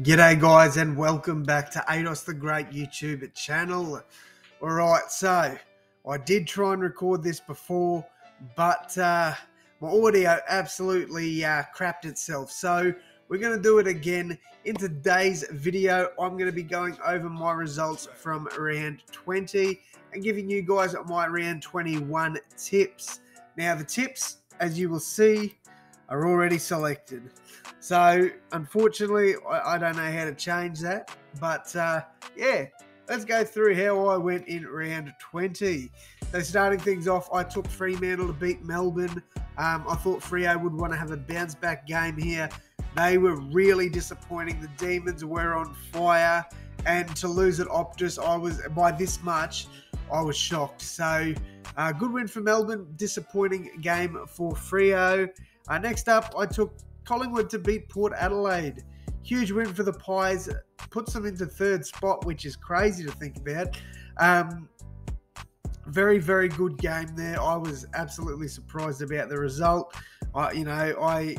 G'day guys and welcome back to AdosTheGreat YouTube channel. Alright, so I did try and record this before, but my audio absolutely crapped itself. So we're going to do it again. In today's video, I'm going to be going over my results from round 20 and giving you guys my round 21 tips. Now the tips, as you will see, are already selected. So unfortunately, I don't know how to change that. But yeah, let's go through how I went in round 20. So starting things off, I took Fremantle to beat Melbourne. I thought Freo would want to have a bounce back game here. They were really disappointing. The Demons were on fire. And to lose at Optus, by this much, I was shocked. So good win for Melbourne. Disappointing game for Freo. Next up, I took Collingwood to beat Port Adelaide. Huge win for the Pies. Puts them into third spot, which is crazy to think about. Very, very good game there. I was absolutely surprised about the result. I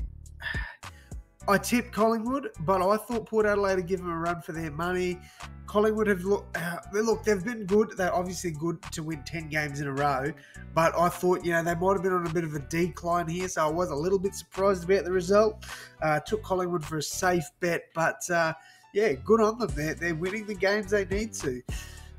tipped Collingwood, but I thought Port Adelaide would give them a run for their money. Collingwood have they've been good. They're obviously good to win 10 games in a row, but I thought, they might have been on a bit of a decline here, so I was a little bit surprised about the result. Took Collingwood for a safe bet, but yeah, good on them. They're winning the games they need to.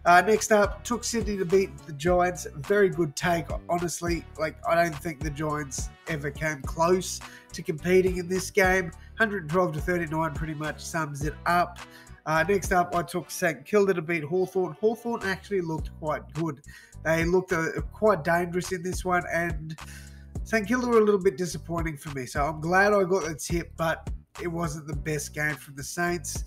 Next up, took Sydney to beat the Giants. Very good take. Honestly, I don't think the Giants ever came close to competing in this game. 112 to 39 pretty much sums it up. Next up, I took St Kilda to beat Hawthorn. Hawthorn actually looked quite good. They looked quite dangerous in this one, and St Kilda were a little bit disappointing for me. So I'm glad I got the tip, but it wasn't the best game from the Saints.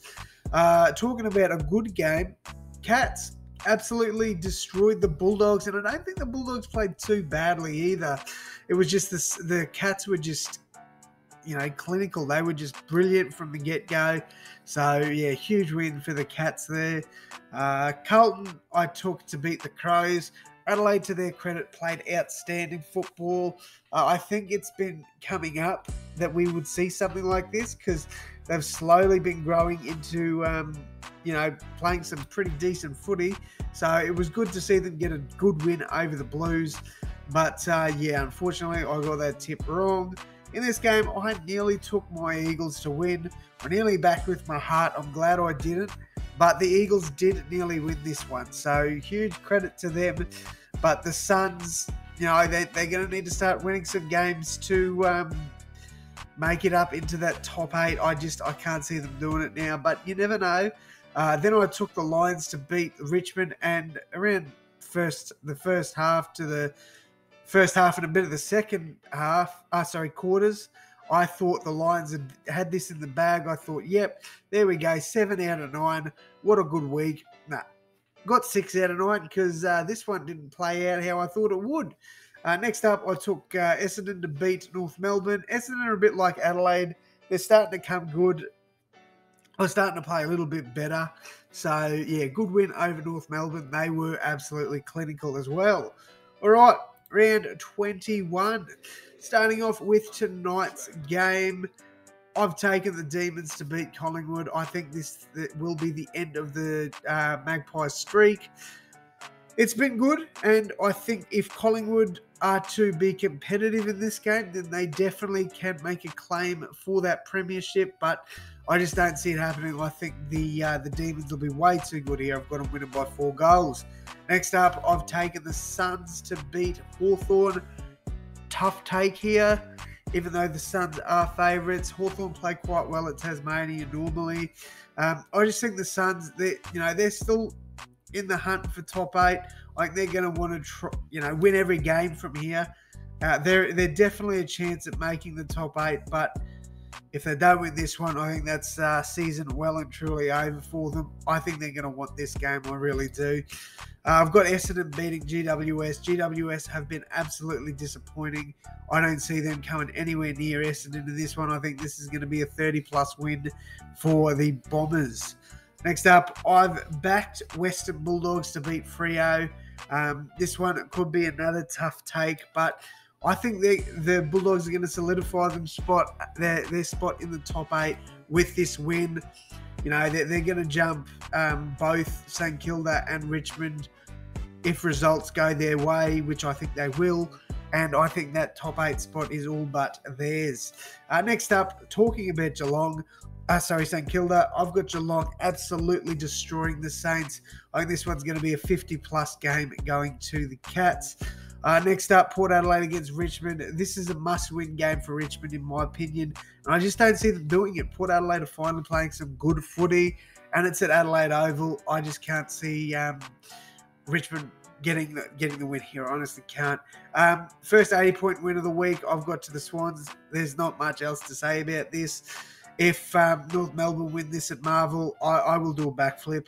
Talking about a good game, Cats absolutely destroyed the Bulldogs, and I don't think the Bulldogs played too badly either. It was just the Cats were just, clinical. They were just brilliant from the get-go. So, yeah, huge win for the Cats there. Carlton, I took to beat the Crows. Adelaide, to their credit, played outstanding football. I think it's been coming up that we would see something like this because they've slowly been growing into, playing some pretty decent footy. So it was good to see them get a good win over the Blues. But, yeah, unfortunately, I got that tip wrong. In this game, I nearly took my Eagles to win. I nearly backed with my heart. I'm glad I didn't. But the Eagles did nearly win this one. So huge credit to them. But the Suns, they're going to need to start winning some games to make it up into that top 8. I can't see them doing it now. But you never know. Then I took the Lions to beat Richmond. And around the first half to the first half and a bit of the second half, quarters, I thought the Lions had this in the bag. I thought, yep, there we go, 7 out of 9. What a good week. Nah, got 6 out of 9 because this one didn't play out how I thought it would. Next up, I took Essendon to beat North Melbourne. Essendon are a bit like Adelaide. They're starting to come good. They're starting to play a little bit better. So, yeah, good win over North Melbourne. They were absolutely clinical as well. All right. Round 21. Starting off with tonight's game, I've taken the Demons to beat Collingwood. I think this will be the end of the Magpies streak. It's been good, and I think if Collingwood are to be competitive in this game, then they definitely can make a claim for that premiership, but I just don't see it happening. I think the Demons will be way too good here. I've got them winning by 4 goals. Next up, I've taken the Suns to beat Hawthorn. Tough take here, even though the Suns are favourites. Hawthorn play quite well at Tasmania normally. I just think the Suns, they're still in the hunt for top 8. Like, they're going to want to win every game from here. They're definitely a chance at making the top 8, but if they don't win this one, I think that's season well and truly over for them. I think they're going to want this game. I really do. I've got Essendon beating GWS. GWS have been absolutely disappointing. I don't see them coming anywhere near Essendon in this one. I think this is going to be a 30-plus win for the Bombers. Next up, I've backed Western Bulldogs to beat Freo. This one could be another tough take, but I think the Bulldogs are going to solidify their spot in the top 8 with this win. You know, they're going to jump both St Kilda and Richmond if results go their way, which I think they will. And I think that top 8 spot is all but theirs. Next up, talking about Geelong. St Kilda. I've got Geelong absolutely destroying the Saints. I think this one's going to be a 50-plus game going to the Cats. Next up, Port Adelaide against Richmond. This is a must-win game for Richmond, in my opinion. And I just don't see them doing it. Port Adelaide are finally playing some good footy, and it's at Adelaide Oval. I just can't see Richmond getting the win here. I honestly can't. First 80-point win of the week, I've got to the Swans. There's not much else to say about this. If North Melbourne win this at Marvel, I will do a backflip.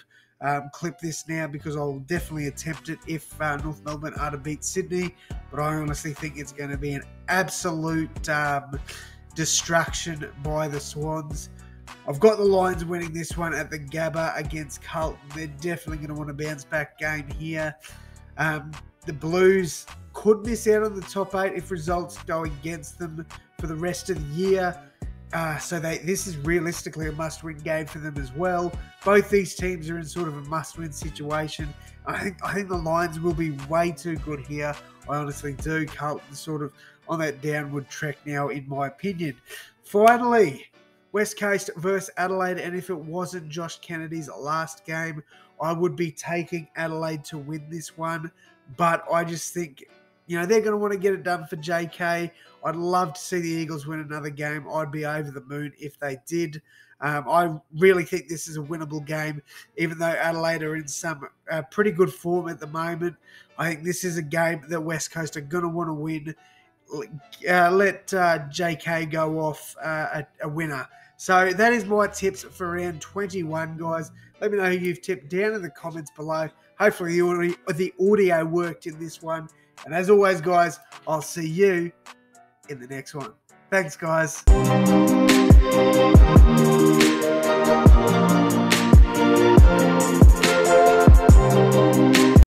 Clip this now because I'll definitely attempt it if North Melbourne are to beat Sydney. But I honestly think it's going to be an absolute destruction by the Swans. I've got the Lions winning this one at the Gabba against Carlton. They're definitely going to want a bounce back game here. The Blues could miss out on the top 8 if results go against them for the rest of the year. So this is realistically a must-win game for them as well. Both these teams are in sort of a must-win situation. I think the Lions will be way too good here. I honestly do. Carlton's sort of on that downward trek now, in my opinion. Finally, West Coast versus Adelaide, and if it wasn't Josh Kennedy's last game, I would be taking Adelaide to win this one. But I just think, you know, they're going to want to get it done for JK. I'd love to see the Eagles win another game. I'd be over the moon if they did. I really think this is a winnable game, even though Adelaide are in some pretty good form at the moment. I think this is a game that West Coast are going to want to win. Let JK go off a winner. So that is my tips for round 21, guys. Let me know who you've tipped down in the comments below. Hopefully the audio worked in this one. And as always, guys, I'll see you in the next one. Thanks, guys.